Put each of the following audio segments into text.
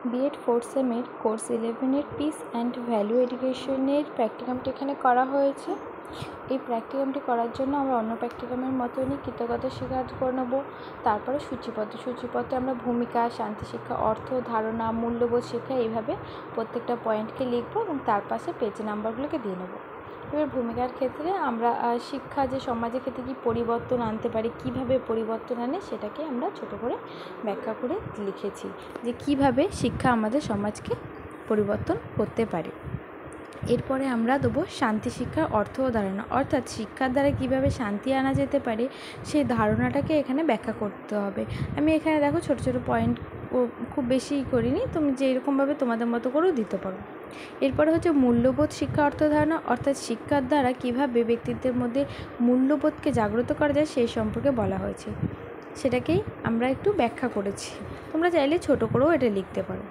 B Ed 4th সেমের course 11-এর peace and value এডুকেশনের প্র্যাকটিকামটি এখানে করা হয়েছে। এই প্র্যাকটিকামটি করার জন্য আমরা অন্য প্র্যাকটিকামের মতনই কৃতজ্ঞতা স্বীকার করে নেব। তারপরে সূচিপত্রে আমরা ভূমিকা, শান্তি শিক্ষা, অর্থ, ধারণা, মূল্যবোধ শিক্ষা এইভাবে প্রত্যেকটা পয়েন্টকে লিখব এবং তার পাশে পেজ নাম্বারগুলোকে দিয়ে নেব। এবার ভূমিকার ক্ষেত্রে আমরা শিক্ষা যে সমাজের ক্ষেত্রে কী পরিবর্তন আনতে পারে, কীভাবে পরিবর্তন আনে সেটাকে আমরা ছোটো করে ব্যাখ্যা করে লিখেছি যে কীভাবে শিক্ষা আমাদের সমাজকে পরিবর্তন করতে পারে। এরপরে আমরা দেবো শান্তি শিক্ষার অর্থ ও ধারণা, অর্থাৎ শিক্ষার দ্বারা কীভাবে শান্তি আনা যেতে পারে সেই ধারণাটাকে এখানে ব্যাখ্যা করতে হবে। আমি এখানে দেখো ছোটো ছোটো পয়েন্ট খুব বেশি করিনি, তুমি যেরকমভাবে তোমাদের মতো করেও দিতে পারো। এরপরে হচ্ছে মূল্যবোধ শিক্ষা অর্থ ধারণা, অর্থাৎ শিক্ষার দ্বারা কীভাবে ব্যক্তিত্বের মধ্যে মূল্যবোধকে জাগ্রত করা যায় সেই সম্পর্কে বলা হয়েছে, সেটাকেই আমরা একটু ব্যাখ্যা করেছি। তোমরা চাইলে ছোটো করেও এটা লিখতে পারো।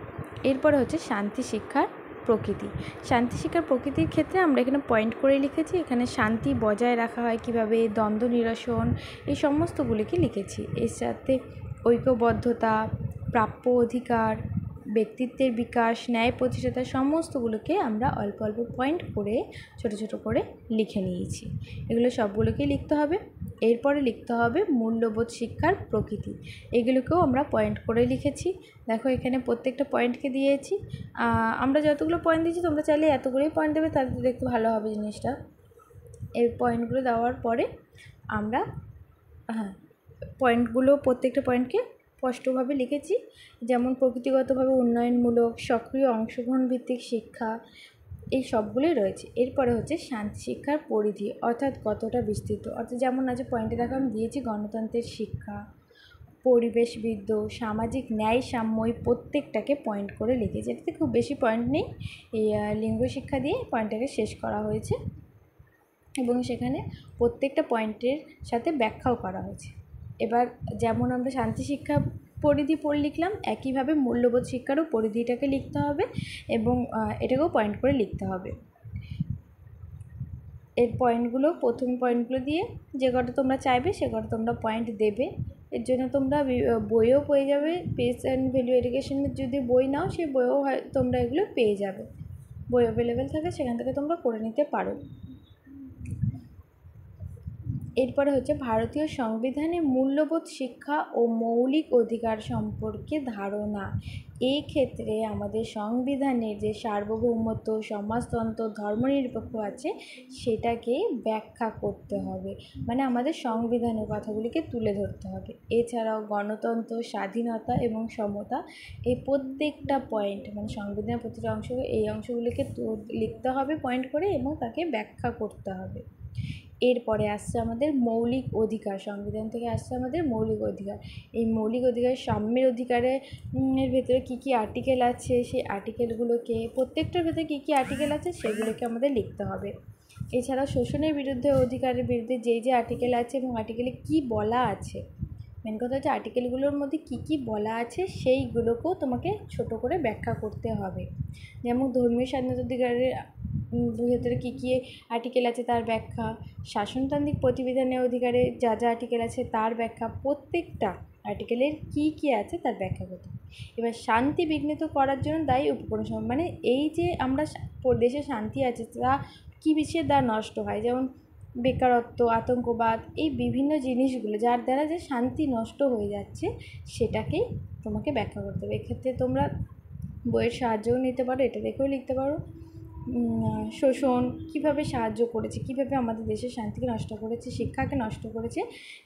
এরপরে হচ্ছে শান্তি শিক্ষার প্রকৃতি। শান্তি শিক্ষার প্রকৃতির ক্ষেত্রে আমরা এখানে পয়েন্ট করে লিখেছি, এখানে শান্তি বজায় রাখা হয় কীভাবে, দ্বন্দ্ব নিরসন, এই সমস্তগুলিকে লিখেছি। এর সাথে ঐক্যবদ্ধতা, প্রাপ্য অধিকার, ব্যক্তিত্বের বিকাশ, ন্যায় প্রতিষ্ঠাতা, সমস্তগুলোকে আমরা অল্প অল্প পয়েন্ট করে ছোটো ছোটো করে লিখে নিয়েছি। এগুলো সবগুলোকেই লিখতে হবে। এরপরে লিখতে হবে মূল্যবোধ শিক্ষার প্রকৃতি, এগুলোকেও আমরা পয়েন্ট করে লিখেছি। দেখো এখানে প্রত্যেকটা পয়েন্টকে দিয়েছি। আমরা যতগুলো পয়েন্ট দিয়েছি তোমরা চাইলে এতগুলোই পয়েন্ট দেবে, তাহলে দেখতে ভালো হবে জিনিসটা। এই পয়েন্টগুলো দেওয়ার পরে আমরা পয়েন্টগুলো প্রত্যেকটা পয়েন্টকে স্পষ্টভাবে লিখেছি, যেমন প্রকৃতিগতভাবে উন্নয়নমূলক, সক্রিয় অংশগ্রহণ ভিত্তিক শিক্ষা, এই সবগুলোই রয়েছে। এরপরে হচ্ছে শান্তি শিক্ষার পরিধি, অর্থাৎ কতটা বিস্তৃত, অর্থাৎ যেমন আছে পয়েন্টে দেখো আমি দিয়েছি গণতন্ত্রের শিক্ষা, পরিবেশবিদ্য, সামাজিক ন্যায় সাম্য, প্রত্যেকটাকে পয়েন্ট করে লিখেছি। এটাতে খুব বেশি পয়েন্ট নেই, এই লিঙ্গ শিক্ষা দিয়ে পয়েন্টটাকে শেষ করা হয়েছে এবং সেখানে প্রত্যেকটা পয়েন্টের সাথে ব্যাখ্যাও করা হয়েছে। এবার যেমন আমরা শান্তি শিক্ষা পরিধি লিখলাম, একইভাবে মূল্যবোধ শিক্ষারও পরিধিটাকে লিখতে হবে এবং এটাকেও পয়েন্ট করে লিখতে হবে। এর পয়েন্টগুলো প্রথম পয়েন্টগুলো দিয়ে যে কটা তোমরা চাইবে সে কটা তোমরা পয়েন্ট দেবে। এর জন্য তোমরা বইও পেয়ে যাবে, পেস অ্যান্ড ভ্যালু এডুকেশনের যদি বই নাও সেই বইও তোমরা এগুলো পেয়ে যাবে, বই অ্যাভেলেবেল থাকে, সেখান থেকে তোমরা করে নিতে পারো। এরপরে হচ্ছে ভারতীয় সংবিধানে মূল্যবোধ শিক্ষা ও মৌলিক অধিকার সম্পর্কে ধারণা। এই ক্ষেত্রে আমাদের সংবিধানের যে সার্বভৌমত্ব, সমাজতন্ত্র, ধর্মনিরপেক্ষ আছে সেটাকে ব্যাখ্যা করতে হবে, মানে আমাদের সংবিধানের কথাগুলিকে তুলে ধরতে হবে। এছাড়াও গণতন্ত্র, স্বাধীনতা এবং সমতা, এই প্রত্যেকটা পয়েন্ট মানে সংবিধানের প্রতিটা অংশ, এই অংশগুলিকে লিখতে হবে পয়েন্ট করে এবং তাকে ব্যাখ্যা করতে হবে। এরপরে আসছে আমাদের মৌলিক অধিকার, সংবিধান থেকে আসছে আমাদের মৌলিক অধিকার। এই মৌলিক অধিকার সাম্যের অধিকারের ভেতরে কী কী আর্টিকেল আছে, সেই আর্টিকেলগুলোকে প্রত্যেকটার ভেতরে কী কী আর্টিকেল আছে সেগুলোকে আমাদের লিখতে হবে। এছাড়া শোষণের বিরুদ্ধে, অধিকারের বিরুদ্ধে যে আর্টিকেল আছে এবং আর্টিকেলে কী বলা আছে, মেন কথা হচ্ছে আর্টিকেলগুলোর মধ্যে কী কী বলা আছে সেইগুলোকেও তোমাকে ছোট করে ব্যাখ্যা করতে হবে। যেমন ধর্মীয় স্বাধীনতা অধিকারের ভেতরে কী কী আর্টিকেল আছে তার ব্যাখ্যা, শাসনতান্ত্রিক প্রতিবিধানের অধিকারে যা যা আর্টিকেল আছে তার ব্যাখ্যা, প্রত্যেকটা আর্টিকেলের কী কী আছে তার ব্যাখ্যা করতে হবে। এবার শান্তি বিঘ্নিত করার জন্য দায়ী উপকরণ সমূহ, মানে এই যে আমরা দেশে শান্তি আছে তা কী বিষয়ের দ্বারা নষ্ট হয়, যেমন বেকারত্ব, আতঙ্কবাদ, এই বিভিন্ন জিনিসগুলো যার দ্বারা যে শান্তি নষ্ট হয়ে যাচ্ছে সেটাকেই তোমাকে ব্যাখ্যা করতে হবে। এক্ষেত্রে তোমরা বইয়ের সাহায্যও নিতে পারো, এটা দেখেও লিখতে পারো। শোষণ কীভাবে সাহায্য করেছে, কীভাবে আমাদের দেশের শান্তিকে নষ্ট করেছে, শিক্ষাকে নষ্ট করেছে,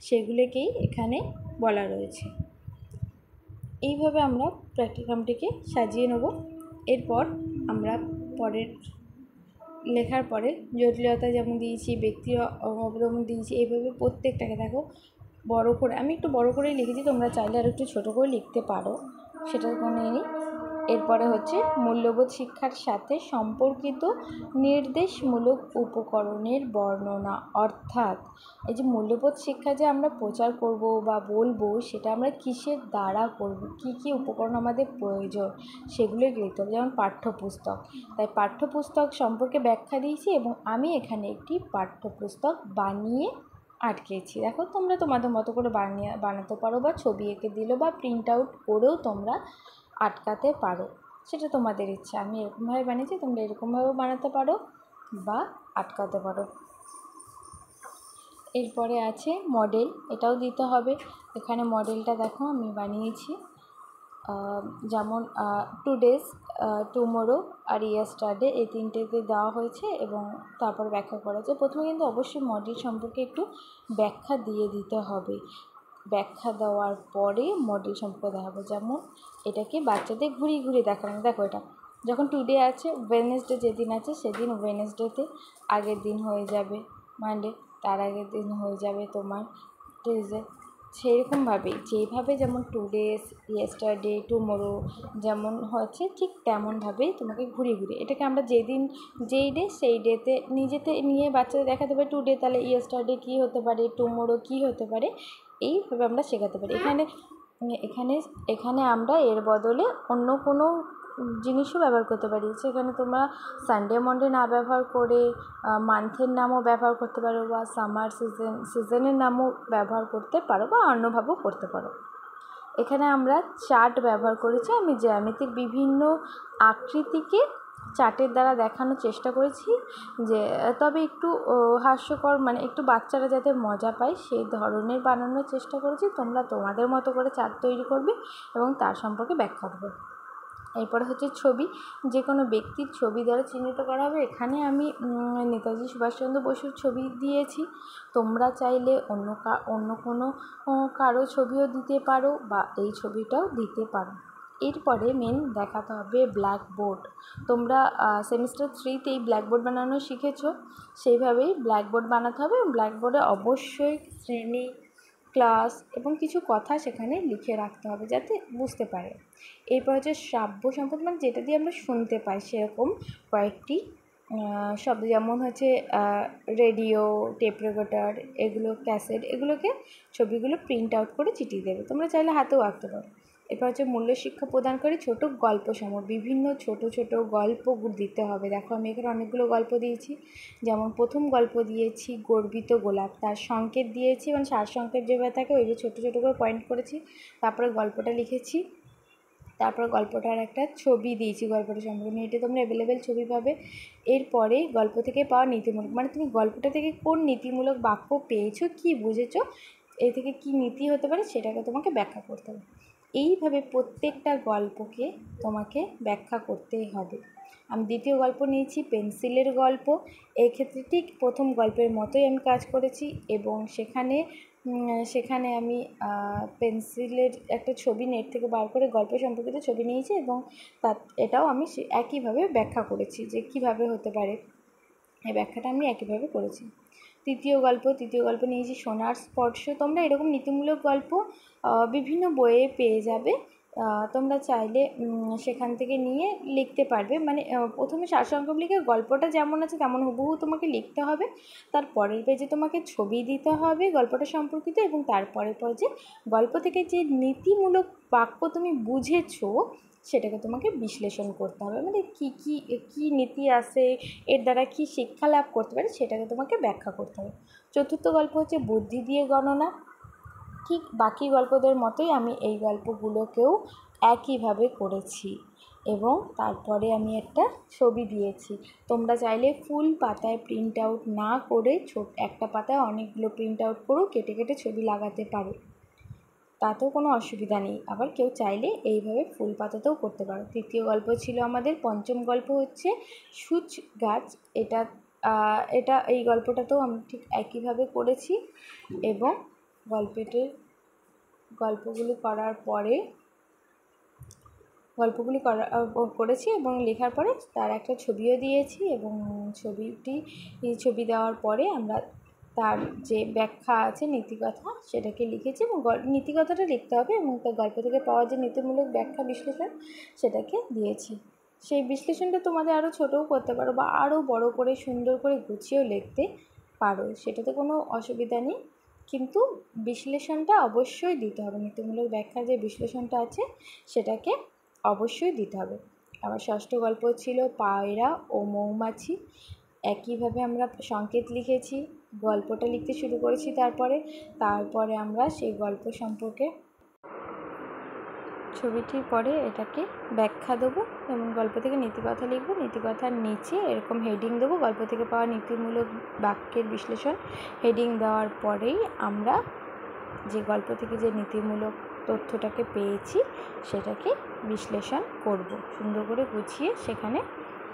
সেগুলোকেই এখানে বলা রয়েছে। এইভাবে আমরা প্র্যাকটিকামটিকে সাজিয়ে নেব। এরপর আমরা পরের লেখার পরে জটিলতা যেমন দিয়েছি, ব্যক্তির অবলম্বন দিয়েছি, এইভাবে প্রত্যেকটাকে দেখো বড় করে, আমি একটু বড় করেই লিখেছি, তোমরা চাইলে আর একটু ছোটো করে লিখতে পারো, সেটার কোনো নেই। এরপরে হচ্ছে মূল্যবোধ শিক্ষার সাথে সম্পর্কিত নির্দেশমূলক উপকরণের বর্ণনা, অর্থাৎ এই যে মূল্যবোধ শিক্ষা যে আমরা প্রচার করব বা বলবো সেটা আমরা কিসের দ্বারা করব, কি কি উপকরণ আমাদের প্রয়োজন সেগুলোই লিখতে হবে। যেমন পাঠ্যপুস্তক, তাই পাঠ্যপুস্তক সম্পর্কে ব্যাখ্যা দিয়েছি এবং আমি এখানে একটি পাঠ্যপুস্তক বানিয়ে আটকেছি। দেখো তোমরা তোমাদের মতো করে বানাতে পারো, বা ছবি এঁকে দিলো, বা প্রিন্ট আউট করেও তোমরা আটকাতে পারো। সেটা তোমাদের ইচ্ছা। আমি এরকমভাবে বানিয়েছি, তোমরা এরকমভাবেও বানাতে পারো বা আটকাতে পারো। এরপরে আছে মডেল, এটাও দিতে হবে। এখানে মডেলটা দেখো আমি বানিয়েছি, যেমন টুডেজ, টুমোরো আর ইয়েস্টারডে, এই তিনটেতে দেওয়া হয়েছে এবং তারপর ব্যাখ্যা করা হয়েছে। প্রথমে কিন্তু অবশ্যই মডেল সম্পর্কে একটু ব্যাখ্যা দিয়ে দিতে হবে। ব্যাখ্যা দেওয়ার পরে মডেল সম্পর্কে দেখাবো। যেমন এটাকে বাচ্চাদের ঘুরিয়ে ঘুরিয়ে দেখানো। দেখো এটা যখন টুডে আছে, ওয়েডনেসডে যেদিন আছে সেদিন ওয়েডনেসডেতে আগের দিন হয়ে যাবে মানডে, তার আগের দিন হয়ে যাবে তোমার টিউসডে। সেরকমভাবেই যেইভাবে যেমন টুডেস, ইয়েস্টারডে, টুমোরো যেমন হচ্ছে ঠিক তেমনভাবেই তোমাকে ঘুরিয়ে ঘুরিয়ে এটাকে আমরা যেদিন যেই ডে সেই ডেতে নিজেতে নিয়ে বাচ্চাদের দেখাতে পারি। টুডে তাহলে ইয়েস্টারডে কী হতে পারে, টুমোরো কী হতে পারে, এইভাবে আমরা শেখাতে পারি। এখানে এখানে আমরা এর বদলে অন্য কোনো জিনিসও ব্যবহার করতে পারি। সেখানে তোমরা সানডে মনডে না ব্যবহার করে মান্থের নামও ব্যবহার করতে পারো, বা সামার সিজনের নামও ব্যবহার করতে পারো, বা অন্যভাবেও করতে পারো। এখানে আমরা চার্ট ব্যবহার করেছি। আমি জ্যামিতিক বিভিন্ন আকৃতিকে চার্টের দ্বারা দেখানোর চেষ্টা করেছি, যে তবে একটু হাস্যকর, মানে একটু বাচ্চারা যাতে মজা পায় সেই ধরনের বানানোর চেষ্টা করেছি। তোমরা তোমাদের মতো করে চার্ট তৈরি করবে এবং তার সম্পর্কে ব্যাখ্যা দেবে। এরপরে হচ্ছে ছবি, যে কোনো ব্যক্তির ছবি দ্বারা চিহ্নিত করা হবে। এখানে আমি নেতাজি সুভাষচন্দ্র বসুর ছবি দিয়েছি। তোমরা চাইলে অন্য কোনো কারো ছবিও দিতে পারো, বা এই ছবিটাও দিতে পারো। এরপরে মেন দেখাতে হবে ব্ল্যাকবোর্ড। তোমরা সেমিস্টার 3তেই ব্ল্যাকবোর্ড বানানো শিখেছো, সেইভাবেই ব্ল্যাকবোর্ড বানাতে হবে। এবং ব্ল্যাকবোর্ডে অবশ্যই শ্রেণী, ক্লাস এবং কিছু কথা সেখানে লিখে রাখতে হবে যাতে বুঝতে পারে। এরপর হচ্ছে শ্রাব্য সম্পদ, মানে যেটা দিয়ে আমরা শুনতে পাই সেরকম কয়েকটি শব্দ, যেমন হচ্ছে রেডিও, টেপ রেকর্ডার, এগুলো ক্যাসেট, এগুলোকে ছবিগুলো প্রিন্ট আউট করে চিটিয়ে দেবে। তোমরা চাইলে হাতেও আঁকতে পারো। এরপর হচ্ছে মূল্য শিক্ষা প্রদানকারী ছোট গল্প সমূহ, বিভিন্ন ছোট ছোট গল্প দিতে হবে। দেখো আমি এখানে অনেকগুলো গল্প দিয়েছি। যেমন প্রথম গল্প দিয়েছি গর্বিত গোলাপ, তার সংকেত দিয়েছি, মানে সার সংকেত যেভাবে থাকে ওইভাবে ছোটো ছোটো করে পয়েন্ট করেছি। তারপরে গল্পটা লিখেছি, তারপর গল্পটার একটা ছবি দিয়েছি গল্পটা সম্পর্কে। এটা তোমরা অ্যাভেলেবেল ছবি পাবে। এরপরে গল্প থেকে পাওয়া নীতিমূলক, মানে তুমি গল্পটা থেকে কোন নীতিমূলক বাক্য পেয়েছো, কী বুঝেছো, এ থেকে কী নীতি হতে পারে সেটাকে তোমাকে ব্যাখ্যা করতে হবে। এইভাবে প্রত্যেকটা গল্পকে তোমাকে ব্যাখ্যা করতেই হবে। আমি দ্বিতীয় গল্প নিয়েছি পেন্সিলের গল্প। এই ক্ষেত্রে ঠিক প্রথম গল্পের মতোই আমি কাজ করেছি, এবং সেখানে আমি পেন্সিলের একটা ছবি নেট থেকে বার করে গল্প সম্পর্কিত ছবি নিয়েছি, এবং এটাও আমি একইভাবে ব্যাখ্যা করেছি যে কীভাবে হতে পারে। এই ব্যাখ্যাটা আমি একইভাবে করেছি। তৃতীয় গল্প নিয়েছি সোনার স্পর্শ। তোমরা এরকম নীতিমূলক গল্প বিভিন্ন বইয়ে পেয়ে যাবে। তোমরা চাইলে সেখান থেকে নিয়ে লিখতে পারবে। মানে প্রথমে সারসংক্ষেপ লিখে গল্পটা যেমন আছে তেমন হুবহু তোমাকে লিখতে হবে। তার পরের পেজে তোমাকে ছবি দিতে হবে গল্পটা সম্পর্কিত, এবং তারপরের পেজে গল্প থেকে যে নীতিমূলক বাক্য তুমি বুঝেছো সেটাকে তোমাকে বিশ্লেষণ করতে হবে। মানে কী নীতি আছে, এর দ্বারা কী শিক্ষা লাভ করতে পারে সেটাকে তোমাকে ব্যাখ্যা করতে হবে। চতুর্থ গল্প হচ্ছে বুদ্ধি দিয়ে গণনা। ঠিক বাকি গল্পদের মতোই আমি এই গল্পগুলোকেও একইভাবে করেছি, এবং তারপরে আমি একটা ছবি দিয়েছি। তোমরা চাইলে ফুল পাতায় প্রিন্ট আউট না করে একটা পাতায় অনেকগুলো প্রিন্ট আউট করেও কেটে কেটে ছবি লাগাতে পারো, তাতেও কোনো অসুবিধা নেই। আবার কেউ চাইলে এইভাবে ফুল পাতাতেও করতে পারো। তৃতীয় গল্প ছিল আমাদের। পঞ্চম গল্প হচ্ছে সূচ গাছ। এই গল্পটাতেও আমি ঠিক একইভাবে করেছি, এবং গল্পগুলি করেছি এবং লেখার পরে তার একটা ছবিও দিয়েছি, এবং ছবি দেওয়ার পরে আমরা তার যে ব্যাখ্যা আছে নীতিকথা সেটাকে লিখেছি, এবং নীতিকথাটা লিখতে হবে, এবং তার গল্প থেকে পাওয়া যে নীতিমূলক ব্যাখ্যা বিশ্লেষণ সেটাকে দিয়েছি। সেই বিশ্লেষণটা তোমাদের আরও ছোটও করতে পারো, বা আরও বড় করে সুন্দর করে গুছিয়েও লিখতে পারো, সেটাতে কোনো অসুবিধা নেই। কিন্তু বিশ্লেষণটা অবশ্যই দিতে হবে। নীতিমূলক ব্যাখ্যার যে বিশ্লেষণটা আছে সেটাকে অবশ্যই দিতে হবে। আমার ষষ্ঠ গল্প ছিল পায়রা ও মৌমাছি। একইভাবে আমরা সংকেত লিখেছি, গল্পটা লিখতে শুরু করেছি। তারপরে আমরা সেই গল্প সম্পর্কে ছবিটির পরে এটাকে ব্যাখ্যা দেবো এবং গল্প থেকে নীতিকথা লিখব। নীতিকথার নিচে এরকম হেডিং দেবো, গল্প থেকে পাওয়া নীতিমূলক বাক্যের বিশ্লেষণ। হেডিং দেওয়ার পরেই আমরা যে গল্প থেকে যে নীতিমূলক তথ্যটাকে পেয়েছি সেটাকে বিশ্লেষণ করব, সুন্দর করে গুছিয়ে সেখানে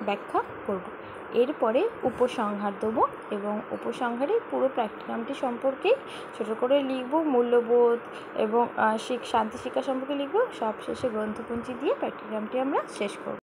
ব্যাখ্যা করব। এরপরে উপসংহার দেবো এবং উপসংহারে পুরো প্র্যাকটিকামটি সম্পর্কেই ছোটো করে লিখব, মূল্যবোধ এবং শান্তি শিক্ষা সম্পর্কে লিখব। সবশেষে গ্রন্থপঞ্জি দিয়ে প্র্যাকটিকামটি আমরা শেষ করব।